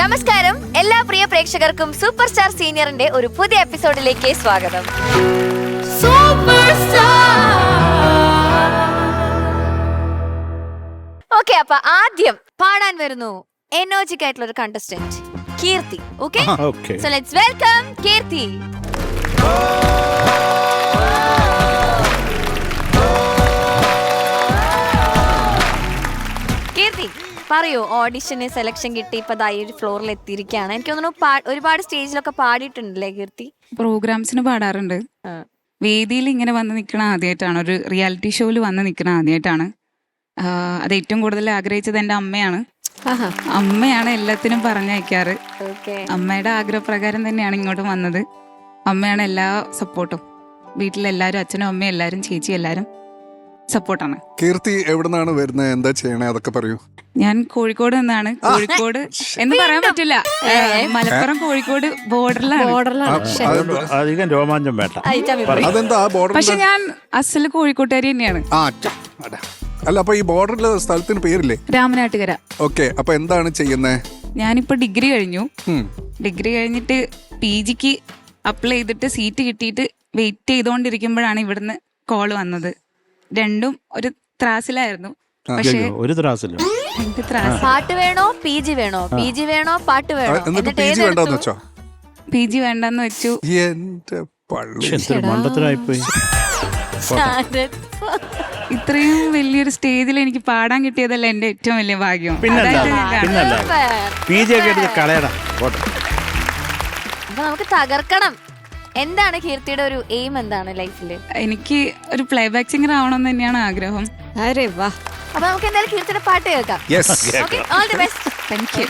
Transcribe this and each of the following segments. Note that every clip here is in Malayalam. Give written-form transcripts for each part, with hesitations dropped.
നമസ്കാരം, എല്ലാ പ്രിയ പ്രേക്ഷകർക്കും സൂപ്പർ സ്റ്റാർ സീനിയറിന്റെ ഒരു പുതിയ എപ്പിസോഡിലേക്ക് സ്വാഗതം. ഓക്കെ, അപ്പൊ ആദ്യം പാടാൻ വരുന്നു എനർജിക് ആയിട്ടുള്ള ഒരു contestant Keerthi. Okay, so let's welcome Keerthi. Keerthi പറയൂ, ഓഡിഷന് സെലക്ഷൻ കിട്ടി, ഇപ്പൊ ഒരു ഫ്ലോറിൽ എത്തിയിരിക്കുകയാണ്. എനിക്ക് തോന്നുന്നു ഒരുപാട് സ്റ്റേജിലൊക്കെ പാടിയിട്ടുണ്ടല്ലേ കീർത്തി? പ്രോഗ്രാംസിന് പാടാറുണ്ട്. വേദിയിൽ ഇങ്ങനെ വന്ന് നിൽക്കണ ആദ്യമായിട്ടാണ്, ഒരു റിയാലിറ്റി ഷോയിൽ വന്ന് നിൽക്കണ ആദ്യമായിട്ടാണ്. അത് ഏറ്റവും കൂടുതൽ ആഗ്രഹിച്ചത് എൻ്റെ അമ്മയാണ്. അമ്മയാണ് എല്ലാത്തിനും പറഞ്ഞയക്കാറ്. അമ്മയുടെ ആഗ്രഹപ്രകാരം തന്നെയാണ് ഇങ്ങോട്ട് വന്നത്. അമ്മയാണ് എല്ലാ സപ്പോർട്ടും. വീട്ടിലെല്ലാരും, അച്ഛനും അമ്മയും എല്ലാരും, ചേച്ചി എല്ലാരും സപ്പോർട്ടാണ്. കീർത്തി എവിടുന്നാണ് വരുന്നത്, എന്താ ചെയ്യണേ അതൊക്കെ പറയൂ. ഞാൻ കോഴിക്കോട് നിന്നാണ്. കോഴിക്കോട് എന്ന് പറയാൻ പറ്റില്ല, മലപ്പുറം കോഴിക്കോട് ബോർഡറിലാണ്. അധികം രോമാഞ്ചം വേണ്ട. അതെന്താ ബോർഡർ? പക്ഷെ ഞാൻ അസല് കോഴിക്കോട്ടുകാരി തന്നെയാണ്. അല്ല, അപ്പൊ ഈ ബോർഡറിലെ സ്ഥലത്തിന് പേരില്ലേ? രാമനാട്ടുകര. ഓക്കെ, അപ്പൊ എന്താണ് ചെയ്യുന്നേ? ഞാനിപ്പോ ഡിഗ്രി കഴിഞ്ഞു. ഡിഗ്രി കഴിഞ്ഞിട്ട് PGക്ക് അപ്ലൈ ചെയ്തിട്ട് സീറ്റ് കിട്ടിയിട്ട് വെയിറ്റ് ചെയ്തോണ്ടിരിക്കുമ്പോഴാണ് ഇവിടുന്ന് കോള് വന്നത്. രണ്ടും ഒരു ത്രാസിലായിരുന്നു. പക്ഷേ ഒരു ത്രാസില്ല. പാട്ട് വേണോ PG വേണോ, PG വേണോ പാട്ട് വേണോ? PG വേണ്ടെന്ന് വെച്ചു. എന്റെ മണ്ടത്തിലായിപ്പോയി. ഇത്രയും വലിയൊരു സ്റ്റേജിൽ എനിക്ക് പാടാൻ കിട്ടിയതല്ല എന്റെ ഏറ്റവും വലിയ ഭാഗ്യം. PG ഒക്കെ എടുത്ത് കളയടാ. അപ്പൊ നമുക്ക് തകർക്കണം. എന്താണ് കീർത്തിയുടെ ഒരു എയിം, എന്താണ് ലൈഫില്? എനിക്ക് ഒരു പ്ലേബാക്ക് സിംഗർ ആവണം തന്നെയാണ് ആഗ്രഹം. അപ്പൊ നമുക്ക് എന്തായാലും കീർത്തിയുടെ പാട്ട് കേൾക്കാം. All the best. Thank you.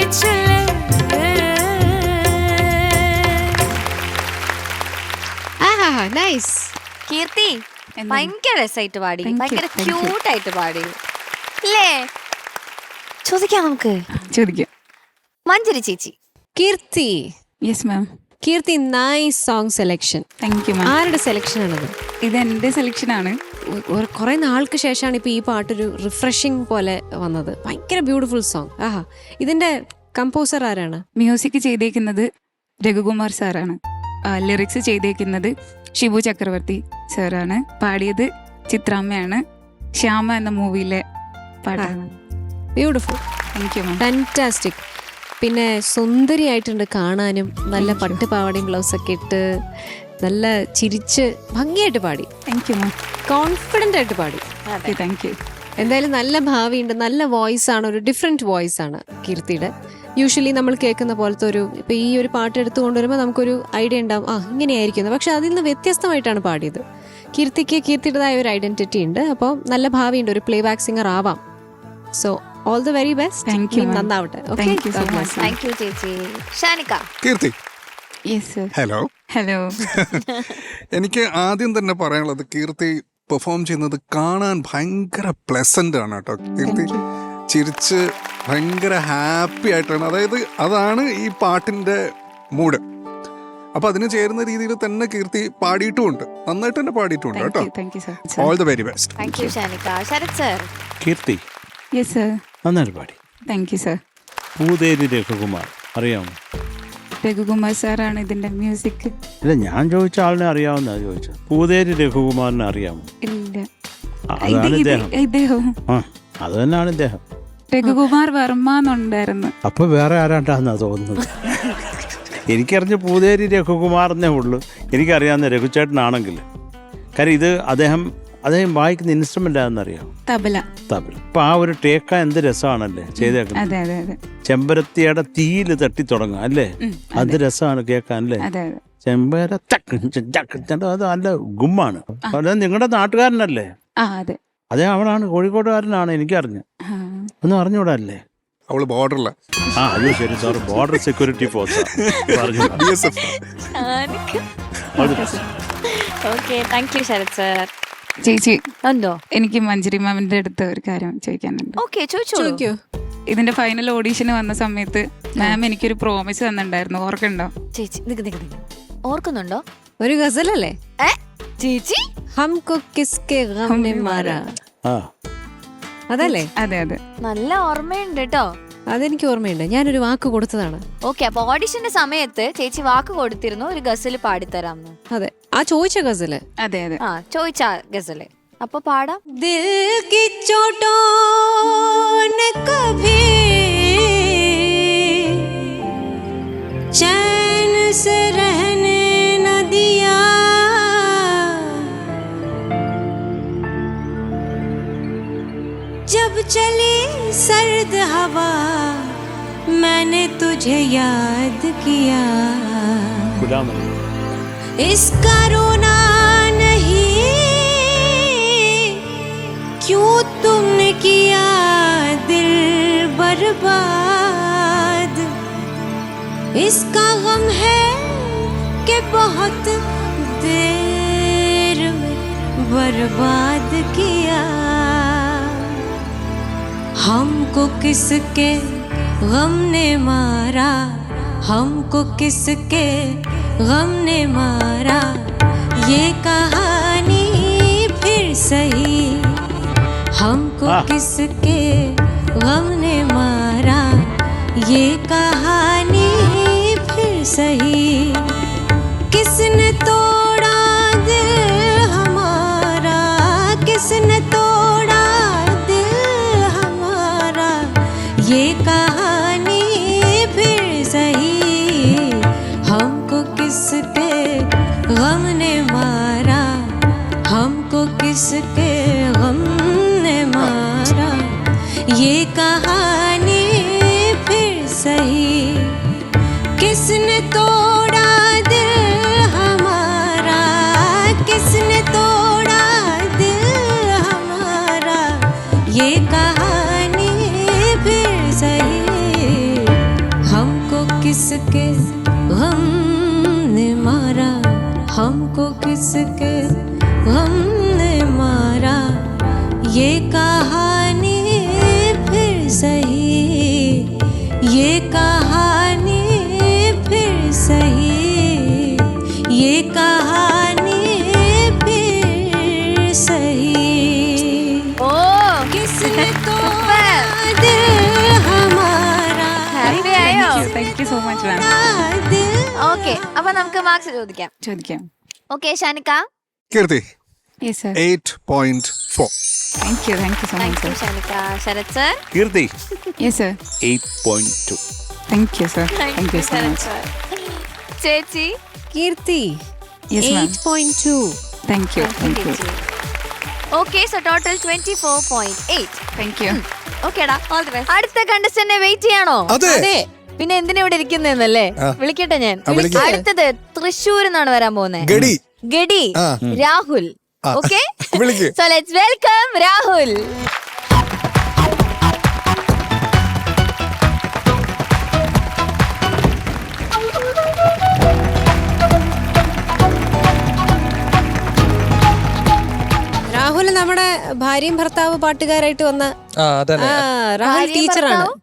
പിടിച്ചില്ലേ. നൈസ്. കീർത്തി എന്താണ്? ഭയങ്കര രസമായിട്ട് പാടി, Thank you, ഭയങ്കര thank you. ക്യൂട്ടായിട്ട് പാടി അല്ലേ. ചോദിക്കാം നമുക്ക്. ചോദിക്കാം. മഞ്ജരി ചേച്ചി. Keerthi, yes ma'am. Keerthi, nice song selection. Thank you ma'am. ആരുടെ സെലക്ഷൻ ആണത്? ഇത് എൻ്റെ സെലക്ഷനാണ്. കുറെ നാൾക്ക് ശേഷമാണ് ഇപ്പൊ ഈ പാട്ടൊരു റിഫ്രഷിംഗ് പോലെ വന്നത്. ഭയങ്കര ബ്യൂട്ടിഫുൾ സോങ്. ആഹാ. ഇതിന്റെ കമ്പോസർ ആരാണ്? മ്യൂസിക് ചെയ്തേക്കുന്നത് രഘുകുമാർ സാറാണ്. ലിറിക്സ് ചെയ്തേക്കുന്നത് ഷിബു ചക്രവർത്തി സാറാണ്. പാടിയത് ചിത്രാമ്മയാണ്. ശ്യാമ എന്ന മൂവിയിലെ പാട്ടാണ്. Beautiful. Thank you ma'am. Fantastic. പിന്നെ സുന്ദരിയായിട്ടുണ്ട് കാണാനും. നല്ല പട്ടുപാവാടയും ബ്ലൗസൊക്കെ ഇട്ട് നല്ല ചിരിച്ച് ഭംഗിയായിട്ട് പാടി. Thank you ma'am. കോൺഫിഡൻ്റ് ആയിട്ട് പാടി. Thank U. എന്തായാലും നല്ല ഭാവിയുണ്ട്. നല്ല വോയിസ് ആണ്, ഒരു ഡിഫറെൻറ്റ് വോയിസ് ആണ് കീർത്തിയുടെ. യൂഷ്വലി നമ്മൾ കേൾക്കുന്ന പോലത്തെ ഒരു, ഇപ്പം ഈ ഒരു പാട്ട് എടുത്തു കൊണ്ടുവരുമ്പോൾ നമുക്കൊരു ഐഡിയ ഉണ്ടാവും, ഇങ്ങനെയായിരിക്കുന്നു. പക്ഷെ അതിൽ നിന്ന് വ്യത്യസ്തമായിട്ടാണ് പാടിയത്. കീർത്തിയുടേതായ ഒരു ഐഡന്റിറ്റി ഉണ്ട്. അപ്പോൾ നല്ല ഭാവിയുണ്ട്, ഒരു പ്ലേ ബാക്ക് സിംഗർ ആവാം. So all the very best. Thank you, ma'am. നന്നാവട്ടെ. Thank you so much. Thank you ചേച്ചി. ഷാനിക്ക. Keerthi, yes sir. Hello. Hello. എനിക്ക് ആദ്യം തന്നെ പറയാനുള്ളത്, കീർത്തി പെർഫോം ചെയ്യുന്നത് കാണാൻ ഭയങ്കര പ്ലസന്റ് ആണ് കേട്ടോ. കീർത്തി ചിരിച്ച് ഭയങ്കര ഹാപ്പി ആയിട്ടാണ്, അതായത് അതാണ് ഈ പാട്ടിന്റെ മൂഡ്. അപ്പൊ അതിന് ചേരുന്ന രീതിയിൽ തന്നെ കീർത്തി പാടിയിട്ടുമുണ്ട്, നന്നായിട്ട് തന്നെ പാടിയിട്ടുണ്ട് കേട്ടോ. Thank you sir. All the very best. Thank you Shanika. Sarath sir. Keerthi yes sir. നന്നായിട്ട് പാടി. Thank you sir. Pootheri Raghukumar അറിയാമോ? രഘുകുമാർ സാറാണ് ഇതിന്റെ മ്യൂസിക്. ഇല്ല, ഞാൻ ചോദിച്ച ആളിനെ അറിയാവുന്ന ചോദിച്ചത്. പൂതേരി രഘുകുമാറിനെ അറിയാമോ? ഇല്ല. അതാണ് ഇദ്ദേഹം. ഇദ്ദേഹം അത് തന്നെയാണ് ഇദ്ദേഹം. രഘുകുമാർ വർമ്മ എന്നുണ്ടായിരുന്നു. അപ്പൊ വേറെ ആരാണ്ടാന്നാ തോന്നുന്നത്. എനിക്കറിഞ്ഞ പൂതേരി രഘുകുമാറിനെ ഉള്ളു. എനിക്കറിയാവുന്ന രഘുചേട്ടനാണെങ്കിൽ, കാര്യം ഇത് അദ്ദേഹം വായിക്കുന്ന ഇൻസ്ട്രുമെന്റ് ആണെന്നറിയാം. തബല. ഇപ്പൊ ആ ഒരു ടേക്ക എന്ത് രസമാണല്ലേ ചെയ്തേക്കുന്നത്. അതെ അതെ അതെ. ചെമ്പരത്തിയുടെ തീയിൽ തട്ടി തുടങ്ങാം അല്ലേ, അത് രസമാണ് കേൾക്കാൻ അല്ലേ. അതെ അതെ. ചെമ്പര അത് നല്ല ഗുമ്മാണ്. നിങ്ങളുടെ നാട്ടുകാരനല്ലേ? അതെ. അതേ അവനാണ്, കോഴിക്കോട്ടുകാരനാണ്. എനിക്കറിഞ്ഞു. ഒന്നും അറിഞ്ഞൂടല്ലേ? അവള് ബോർഡറില്ല. അയ്യോ ശരി സാർ, ബോർഡർ സെക്യൂരിറ്റി ഫോഴ്സ് പറഞ്ഞു. Okay, thank you Sarath sir. ചേച്ചി എന്തോ എനിക്ക് മഞ്ജരി മാമിന്റെ അടുത്ത് ഒരു കാര്യം ചോദിക്കാനുണ്ട്. ഓക്കെ, ചോദിച്ചോ. ഇതിന്റെ ഫൈനൽ ഓഡീഷന് വന്ന സമയത്ത് മാം എനിക്കൊരു പ്രോമിസ് തന്നിട്ടുണ്ടായിരുന്നു, ഓർക്കുണ്ടോ? ചേച്ചി നിക്ക് ഓർക്കുന്നുണ്ടോ? ഒരു ഗസലല്ലേ ചേച്ചി? ഹംകോ കിസ്കെ ഗം നെ മാരാ. അതല്ലേ? അതെ അതെ. നല്ല ഓർമ്മയുണ്ട് കേട്ടോ. അതെനിക്ക് ഓർമ്മയുണ്ട്. ഞാനൊരു വാക്ക് കൊടുത്തതാണ്. ഓക്കെ, അപ്പൊ ഓഡിഷന്റെ സമയത്ത് ചേച്ചി വാക്ക് കൊടുത്തിരുന്നു ഒരു ഗസല് പാടിത്തരാമെന്ന്. അതെ, ആ ചോദിച്ച ഗസല്. അതെ അതെ. ചോദിച്ച ഗസല് അപ്പൊ പാടാം. ദിൽ കി ചോട്ടോ നെ കഭി ചൈൻ സെ रहने न दिया, जब चली सर्द हवा मैंने तुझे याद किया, इसका रोना नहीं क्यों तुमने किया दिल बर्बाद, इसका गम है कि बहुत देर में बर्बाद किया, हमको किसके गम ने मारा, हमको किसके गम ने मारा, ये कहानी फिर सही, हमको किसके गम ने मारा, ये कहानी फिर सही, किसने तोड़ा दिल हमारा, किसने तोड़ा दिल हमारा, ये कहानी फिर सही, हमको किसके गम ने मारा, हमको किसके गम ने मारा, ये कहानी फिर सही, किसने तोड़ा दिल हमारा, किसने तोड़ा दिल हमारा, ये कहानी फिर सही, किसके गम ने मारा, हमको किसके गम ने मारा, ये कहानी फिर सही, ये कहानी फिर सही, ये कहानी फिर सही। ഓ किसने तोड़ा दिल हमारा, ഹാപ്പി ആയോ? Thank you so much ma'am. दिल ഓക്കെ, അപ്പൊ നമുക്ക് മാർക്സ് ചോദിക്കാം. ചോദിക്കാം. Okay Shanika. Keerthi yes sir. 8.4. Thank you so thank much you sir. Shanika. Sarath sir. Keerthi yes sir. 8.2. Thank you sir. Thank you so Sarath much. Sir. ചേച്ചി. Keerthi yes ma'am. 8.2. Thank you. Thank you. Okay, so total 24.8. Thank you. ഓക്കേടാ, ഓൾ ദി ബെസ്റ്റ്. അടുത്ത കണ്ടസ്റ്റന്റ് വെയിറ്റ് ചെയ്യാണോ? അതെ. പിന്നെ എന്തിനാ ഇവിടെ ഇരിക്കുന്നല്ലേ? വിളിക്കട്ടെ ഞാൻ. വിളിക്ക്. അടുത്തത് തൃശ്ശൂരിൽ നിന്നാണ് വരാൻ പോകുന്നത്. ഗഡി. ഗഡി രാഹുൽ. ഓക്കെ, വിളിക്ക്. So let's welcome Rahul. Rahul നമ്മുടെ ഭാര്യയും ഭർത്താവ് പാട്ടുകാരായിട്ട് വന്ന അതന്നെ രാഹുൽ ഭാര്യയും ടീച്ചറാണ്. ഭർത്താവും?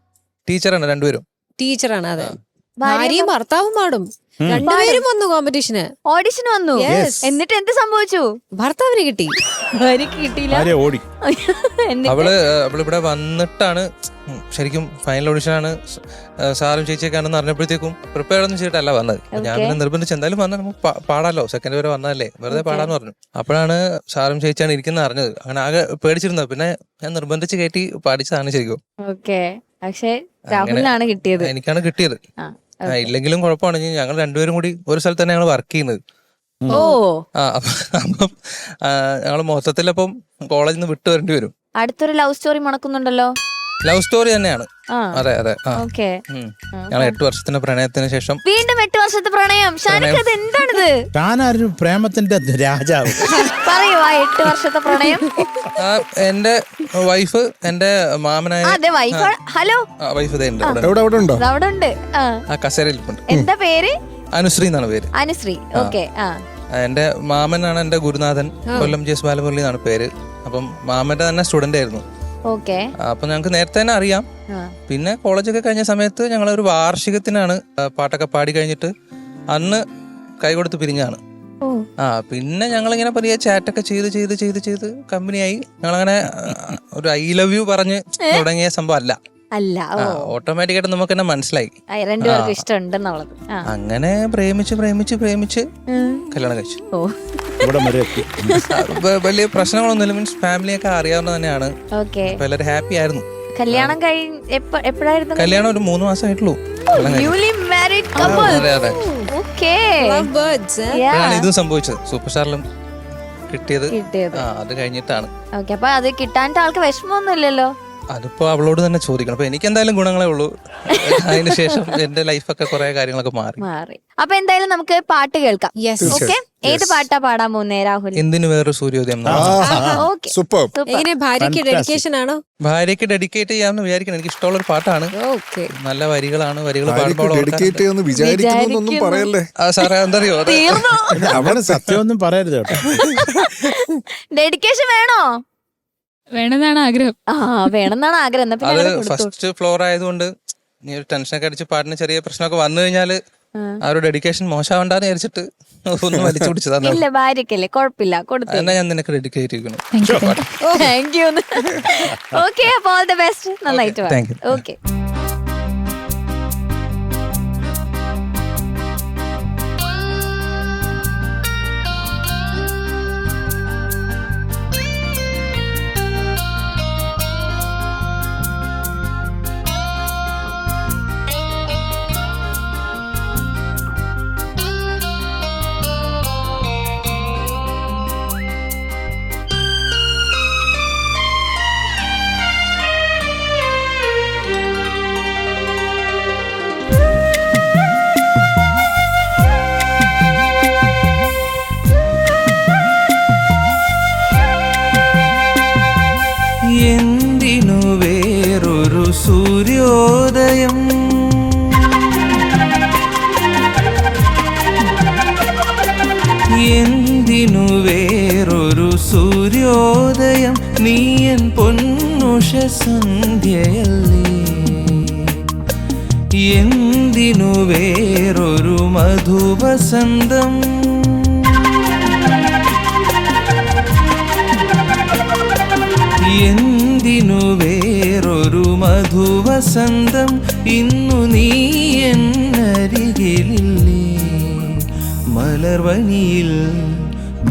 ടീച്ചറാണ് രണ്ടുപേരും. ടീച്ചറാണ്, അതെ. ഭാര്യയും ഭർത്താവും പാടും. രണ്ടുപേരും വന്നു കോമ്പറ്റീഷന്. ഓഡിഷൻ വന്നു. Yes. എന്നിട്ട് എന്ത് സംഭവിച്ചു? ഭർത്താവിന് കിട്ടി, ഭാര്യക്ക് കിട്ടിയില്ല. ആരെ ഓടി? എന്നിട്ട് അവളിവിടെ വന്നിട്ടാണ് ശരിക്കും ഫൈനൽ ഓഡിഷനാണ് സാറും ചേച്ചിയൊക്കെയാണെന്ന് അറിഞ്ഞപ്പോഴത്തേക്കും പ്രിപ്പയർ ഒന്നും ചെയ്തിട്ടല്ല വന്നത്. ഞാൻ പിന്നെ നിർബന്ധിച്ച് എന്തായാലും വന്നാൽ നമുക്ക് പാടാലോ, സെക്കൻഡ് വരെ വന്നതല്ലേ, വെറുതെ പാടാന്ന് പറഞ്ഞു. അപ്പോഴാണ് സാറും ചേച്ചിയാണ് ഇരിക്കുന്നത് അറിഞ്ഞത്. അങ്ങനെ ആകെ പേടിച്ചിരുന്നത്. പിന്നെ ഞാൻ നിർബന്ധിച്ച് കയറ്റി പാടിച്ചതാണ് ശരിക്കും. ഓക്കെ, പക്ഷെ രാഹുലിനാണ് കിട്ടിയത്. എനിക്കാണ് കിട്ടിയത്. ഇല്ലെങ്കിലും കുഴപ്പമാണ്, ഞങ്ങൾ രണ്ടുപേരും കൂടി ഒരു സ്ഥലത്ത് തന്നെ ഞങ്ങൾ വർക്ക് ചെയ്യുന്നത്. ഓ, അപ്പം ഞങ്ങൾ മൊത്തത്തിലപ്പം കോളേജിൽ നിന്ന് വിട്ടു വരേണ്ടി വരും. അടുത്തൊരു ലവ് സ്റ്റോറി മണക്കുന്നുണ്ടല്ലോ. ലവ് സ്റ്റോറി തന്നെയാണ്. അതെ അതെ. ഓക്കെ, ഞങ്ങൾ 8 വർഷത്തിന്റെ പ്രണയത്തിന് ശേഷം വീണ്ടും 8 വർഷത്തെ പ്രണയം. ഷാനിക്ക് അത് എന്താണിത്? താനാരും പ്രേമത്തിന്റെ രാജാവ്. പറയൂ, ആ 8 വർഷത്തെ പ്രണയം. എന്റെ വൈഫ് എന്റെ മാമനായ അതെ, വൈഫ്. ഹലോ, വൈഫ് എവിടെ ഉണ്ടോ? അവിടെ ഉണ്ട്. ആ കസേരയിൽ ഇരിപ്പുണ്ട്. എന്താ പേര്? അനുശ്രീ എന്നാണ് പേര്. അനുശ്രീ. ഓക്കെ. എന്റെ മാമനാണ് എന്റെ ഗുരുനാഥൻ. കൊല്ലം ജെസ് ബാലമുരളി എന്നാണ് പേര്. അപ്പം മാമന്റെ തന്നെ സ്റ്റുഡന്റ് ആയിരുന്നു. ഓക്കെ. അപ്പൊ ഞങ്ങൾക്ക് നേരത്തെ തന്നെ അറിയാം. പിന്നെ കോളേജൊക്കെ കഴിഞ്ഞ സമയത്ത് ഞങ്ങൾ ഒരു വാർഷികത്തിനാണ് പാട്ടൊക്കെ പാടി കഴിഞ്ഞിട്ട് അന്ന് കൈകൊടുത്ത് പിരിഞ്ഞാണ്. പിന്നെ ഞങ്ങളിങ്ങനെ പതിയെ ചാറ്റൊക്കെ ചെയ്ത് കമ്പനിയായി. ഞങ്ങളങ്ങനെ ഒരു ഐ ലവ് യു പറഞ്ഞ് തുടങ്ങിയ സംഭവം അല്ല. ഓട്ടോമാറ്റിക്കായിട്ട് നമുക്ക് തന്നെ മനസ്സിലായി രണ്ടുപേർക്കും ഇഷ്ടമുണ്ടെന്നുള്ളത്. അങ്ങനെ പ്രേമിച്ച് കല്യാണം കഴിച്ചു. വലിയ പ്രശ്നങ്ങളൊന്നുമില്ല. മീൻസ് ഫാമിലിയൊക്കെ അറിയാവുന്ന തന്നെയാണ്. എല്ലാവരും ഹാപ്പി ആയിരുന്നു. കല്യാണം എപ്പോഴായിരുന്നു? കല്യാണം ഒരു 3 മാസമായിട്ടുള്ളൂ. ഇതും സംഭവിച്ചത് സൂപ്പർ സ്റ്റാറിലും കിട്ടിയത് അത് കഴിഞ്ഞിട്ടാണ്. അപ്പൊ അത് കിട്ടാൻ ആൾക്ക് വിഷമമൊന്നും ഇല്ലല്ലോ? അതിപ്പോ അവളോട് തന്നെ ചോദിക്കണം. അപ്പൊ എനിക്ക് എന്തായാലും ഗുണങ്ങളേ ഉള്ളൂ. അതിനുശേഷം എന്റെ ലൈഫൊക്കെ കുറെ കാര്യങ്ങളൊക്കെ മാറി. അപ്പൊ എന്തായാലും നമുക്ക് പാട്ട് കേൾക്കാം. ഓക്കെ, ഏത് പാട്ടാ പാടാൻ പോകുന്നേ രാഹുൽ? എന്തിനു വേറൊരു സൂര്യോദയം. സൂപ്പർ. എങ്ങനെ ഭാര്യക്ക് ഡെഡിക്കേഷൻ ആണോ? ഭാര്യക്ക് ഡെഡിക്കേറ്റ് ചെയ്യാമെന്ന് വിചാരിക്കണം. എനിക്ക് ഇഷ്ടമുള്ള ഒരു പാട്ടാണ്. നല്ല വരികളാണ്. വരികൾ പാടുമ്പോൾ ഡെഡിക്കേറ്റ് ചെയ്യാന്ന് വിചാരിക്കുന്നൊന്നും പറയല്ലേ സാറേ. എന്തറിയോ, അവന് സത്യമൊന്നും പറയരുത് കേട്ടോ. ഡെഡിക്കേഷൻ വേണോ? വേണമെന്നാണ് ആഗ്രഹം. വേണമെന്നാണ് ആഗ്രഹം. അത് ഫസ്റ്റ് ഫ്ലോർ ആയതുകൊണ്ട് നീ ഒരു ടെൻഷനൊക്കെ അടിച്ച് പാട്ടിന് ചെറിയ പ്രശ്നമൊക്കെ വന്നു കഴിഞ്ഞാല് ആ ഒരു ഡെഡിക്കേഷൻ മോശമാവണ്ടെന്ന് വിചാരിച്ചിട്ട് ഒന്ന് വലിച്ചു പിടിച്ചതാണ്. ഇല്ല, ഭാര്യക്കല്ലേ, കുഴപ്പമില്ല, കൊടുത്തു. എന്നാ ഞാൻ നിനക്ക് ഡെഡിക്കേറ്റ് ചെയ്യണം. Thank you. ഓക്കെ, അപ്പൊ ഓൾ ദി ബെസ്റ്റ്. നന്നായിട്ട്. ഓക്കെ. എന്തിനു വേറൊരു സൂര്യോദയം, സന്ധ്യയല്ലേ എന്തിനു വേറൊരു മധുവസന്തം എന്തിനു വേറൊരു മധുവസന്തം ഇന്നു നീ എന്നരികിലില്ലേ മലർവനിയിൽ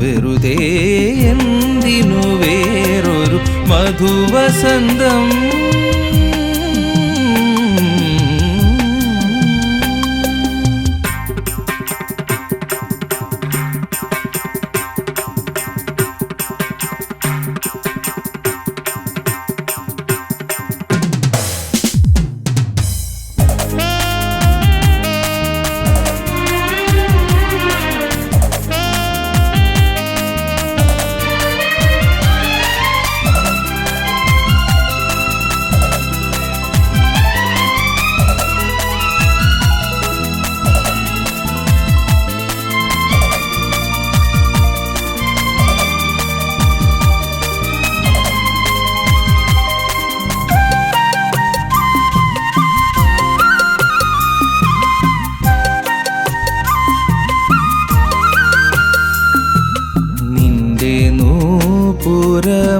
വെറുതെ എന്തിനു വേറൊരു മധുവസന്തം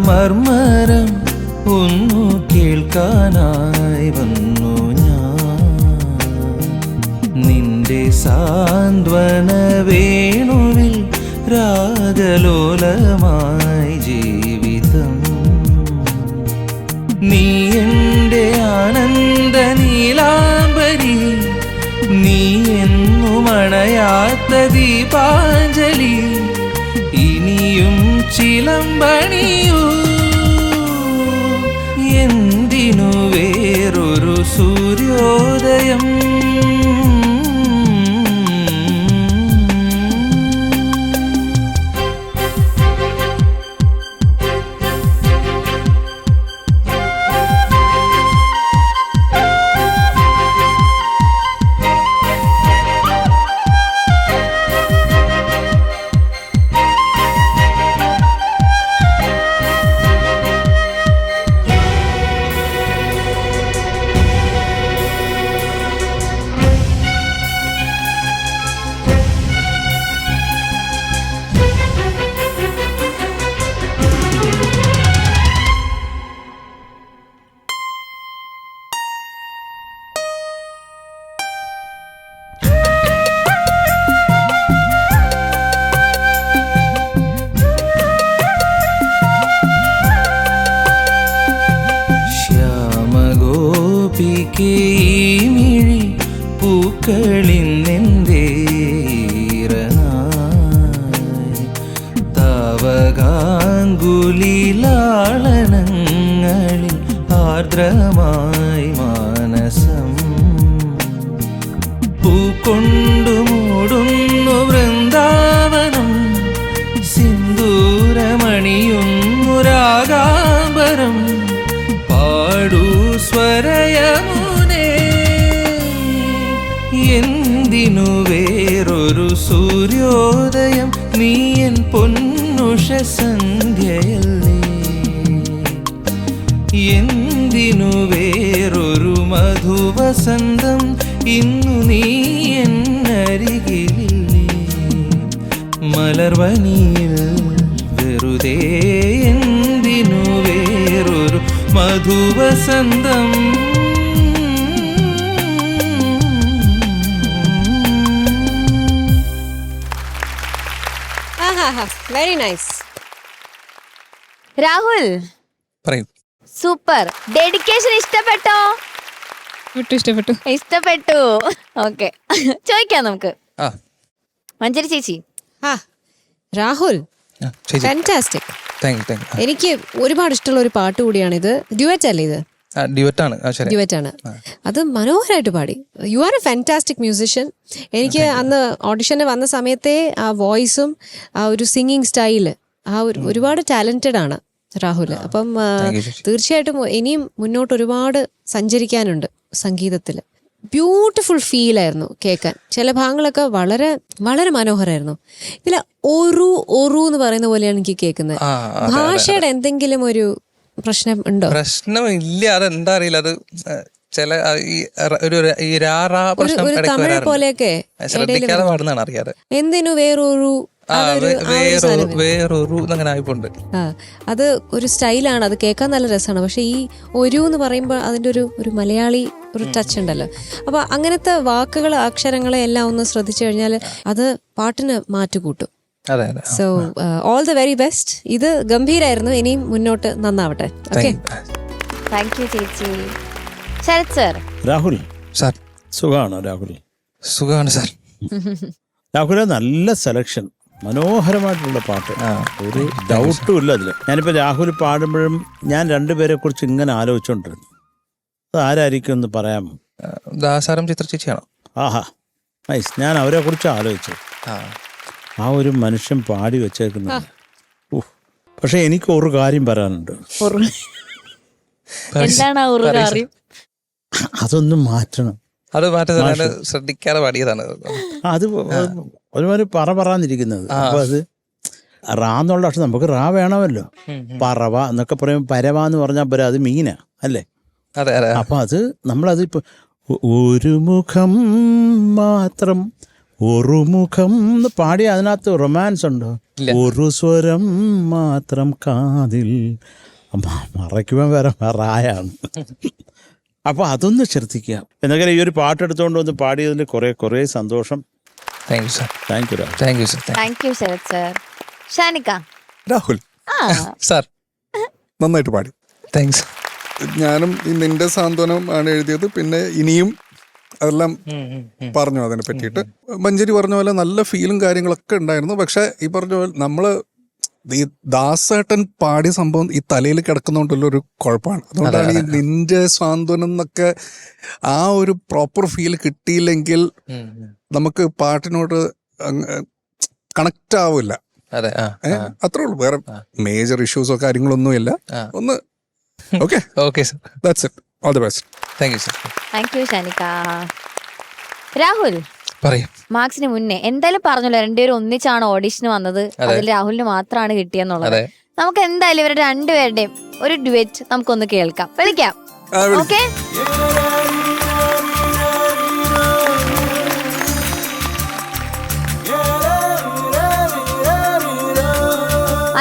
മർമരം ഒന്നു കേൾക്കാനായി വന്നു ഞാൻ നിന്റെ സാന്ത്വന വേണുവിൽ രാഗലോലമായി ജീവിതം നീ എൻ്റെ ആനന്ദ നീലാംബരി നീ എന്നും അണയാത്ത ദീപാഞ്ജലി ഇനിയും ചിലമ്പണിയൂ എന്തിനു വേറൊരു സൂര്യോദയം മിഴി പൂക്കളിന്നെന്തേ ഈറനായി താവകാങ്കുലിലാളനങ്ങളിൽ ആർദ്രമായി മാനസം പൂക്കൊണ്ടു മൂടുന്നു വൃന്ദാവനം സിന്ദൂരമണിയുന്നു രാഗാംബരം പാടൂ സ്വരയമുനേ എന്തിനു വേറൊരു സൂര്യോദയം നീയൻ പൊന്നുഷ സന്ധ്യയല്ലേ എന്തിനു വേറൊരു മധുവസന്തം ഇന്നു നീ എന്നരികിലില്ലേ മലർവനിയിൽ വെറുതെ എന്തിനു വേറൊരു മധുവസന്തം വെരി നൈസ്. രാഹുൽ പറയൂ. സൂപ്പർ. ഡെഡിക്കേഷൻ ഇഷ്ടപ്പെട്ടോ? ഇഷ്ടപ്പെട്ടു. ഇഷ്ടപ്പെട്ടു. ഓക്കെ, ചോദിക്കാം നമുക്ക്. മഞ്ജരി ചേച്ചി. രാഹുൽ ഫാന്റാസ്റ്റിക്. എനിക്ക് ഒരുപാട് ഇഷ്ടമുള്ള ഒരു പാട്ട് കൂടിയാണ് ഇത്. ഡ്യുവറ്റ് അല്ലേ ഇത്? ഡ്യുവറ്റ് ആണ്. അത് മനോഹരമായിട്ട് പാടി. You are A fantastic musician. എനിക്ക് അന്ന് ഓഡിഷന് വന്ന സമയത്തെ ആ വോയിസും ആ ഒരു സിംഗിങ് സ്റ്റൈല് ഒരുപാട് ടാലന്റഡ് ആണ് രാഹുൽ. അപ്പം തീർച്ചയായിട്ടും ഇനിയും മുന്നോട്ട് ഒരുപാട് സഞ്ചരിക്കാനുണ്ട് സംഗീതത്തില്. ബ്യൂട്ടിഫുൾ ഫീൽ ആയിരുന്നു കേൾക്കാൻ. ചില ഭാഗങ്ങളൊക്കെ വളരെ വളരെ മനോഹരമായിരുന്നു. ഇതിൽ ഒറു എന്ന് പറയുന്ന പോലെയാണ് എനിക്ക് കേൾക്കുന്നത്. ഭാഷയുടെ എന്തെങ്കിലും ഒരു പ്രശ്നം ഉണ്ടോ? പ്രശ്നമില്ല, അതെന്താ അറിയില്ല. അത് ചില ഈ രാ പ്രശ്നം ഒരു ഇടയ്ക്ക് തമിഴ് വരാറുണ്ട്. പോലെയൊക്കെ ശ്രദ്ധിക്കാതെ പാടുന്നതാണ് അറിയാതെ. എന്തിനു വേറൊരു വേറൊരു അങ്ങനെ ആയിപ്പോണ്ട്. അത് ഒരു സ്റ്റൈലാണ്, അത് കേൾക്കാൻ നല്ല രസമാണ്. പക്ഷെ ഈ ഒരു എന്ന് പറയുമ്പോൾ അതിൻ്റെ ഒരു മലയാളി ഒരു ടച്ച് ഉണ്ടല്ലോ. അപ്പൊ അങ്ങനത്തെ വാക്കുകൾ അക്ഷരങ്ങളെ എല്ലാം ഒന്ന് ശ്രദ്ധിച്ചു കഴിഞ്ഞാൽ അത് പാട്ടിന് മാറ്റുകൂട്ടും. അതെ അതെ. So all the very best. ഇത് ഗംഭീരായിരുന്നു, ഇനിയും മുന്നോട്ട് നന്നാവട്ടെ. ഓക്കെ, താങ്ക് യു ചേച്ചി. ശരത് സർ. രാഹുൽ സാർ. സുഖമാണോ രാഹുൽ? സുഖമാണ് സാർ. രാഹുലെ നല്ല സെലക്ഷൻ, മനോഹരമായിട്ടുള്ള പാട്ട്, ഒരു ഡൗട്ടും ഇല്ല അതിൽ. ഞാനിപ്പോൾ രാഹുൽ പാടുമ്പോഴും ഞാൻ രണ്ടുപേരെ കുറിച്ച് ഇങ്ങനെ ആലോചിച്ചുകൊണ്ടിരുന്നു. അത് ആരായിരിക്കും എന്ന് പറയാമോ? ദാസാരം ചിത്ര ചേച്ചിയാണോ? ആഹാ നൈസ്. ഞാൻ അവരെ കുറിച്ച് ആലോചിച്ചു. ആ ഒരു മനുഷ്യൻ പാടി വെച്ചേക്കുന്നത്. പക്ഷെ എനിക്ക് ഒരു കാര്യം പറയാനുണ്ട്. എന്താണ് ആ ഒരു കാര്യം? അതൊന്നും മാറ്റണം. അത് മാറ്റം ശ്രദ്ധിക്കാതെ പാടിയതാണ്. അത് ഒരുമാതിരി പറന്നിരിക്കുന്നത്. അപ്പൊ അത് റാന്നുള്ള പക്ഷെ നമുക്ക് റാ വേണമല്ലോ. പറവ എന്നൊക്കെ പറയുമ്പോൾ പരവ എന്ന് പറഞ്ഞാൽ പോരാ, അത് മീനാ അല്ലേ? അതെ അതെ. അപ്പൊ അത് നമ്മളത് ഇപ്പൊ ഒരു മുഖം മാത്രം ഒരു മുഖം എന്ന് പാടി അതിനകത്ത് റൊമാൻസ് ഉണ്ടോ? ഒരു സ്വരം മാത്രം കാതിൽ മറയ്ക്കുവാൻ വേറെ റായാണ്. അപ്പൊ അതൊന്ന് ശ്രദ്ധിക്കുക. എന്തെങ്കിലും ഈ ഒരു പാട്ടെടുത്തുകൊണ്ട് വന്ന് പാടിയതിൽ കുറെ സന്തോഷം. Thank you sir. Thank you thank you sir. Thank you Sarath sir. Shanika. Rahul sir നന്നായിട്ട് പാടി. താങ്ക്സ്. ഞാനും ഈ നിന്റെ സാന്ത്വനം ആണ് എഴുതിയത്. പിന്നെ ഇനിയും അതെല്ലാം പറഞ്ഞു അതിനെ പറ്റിയിട്ട്. മഞ്ചേരി പറഞ്ഞ പോലെ നല്ല ഫീലും കാര്യങ്ങളൊക്കെ ഉണ്ടായിരുന്നു. പക്ഷെ ഈ പറഞ്ഞ പോലെ നമ്മള് ഈ ദാസേട്ടൻ പാടിയ സംഭവം ഈ തലയിൽ കിടക്കുന്നതുകൊണ്ടുള്ള ഒരു കുഴപ്പമാണ്. അതുകൊണ്ടാണ് ഈ നിന്റെ സാന്ത്വനം എന്നൊക്കെ ആ ഒരു പ്രോപ്പർ ഫീൽ കിട്ടിയില്ലെങ്കിൽ നമുക്ക് പാട്ടിനോട് കണക്റ്റ് ആവില്ല. അത്രേ ഉള്ളൂ. വേറെ മേജർ ഇഷ്യൂസോ കാര്യങ്ങളൊന്നും ഇല്ല. ഒന്ന് okay okay sir. That's it. All the best. Thank you sir. Thank you Shanika. Rahul, പറയും. മാർക്സിന് മുന്നേ എന്തായാലും പറഞ്ഞല്ലോ രണ്ടുപേരും ഒന്നിച്ചാണ് ഓഡിഷന് വന്നത്. അതിൽ രാഹുലിന് മാത്രമാണ് കിട്ടിയെന്നുള്ളത്. നമുക്ക് എന്തായാലും ഇവരുടെ രണ്ടുപേരുടെയും ഒരു ഡ്യുവറ്റ് നമുക്കൊന്ന് കേൾക്കാം. വിളിക്കാം. ഓക്കെ.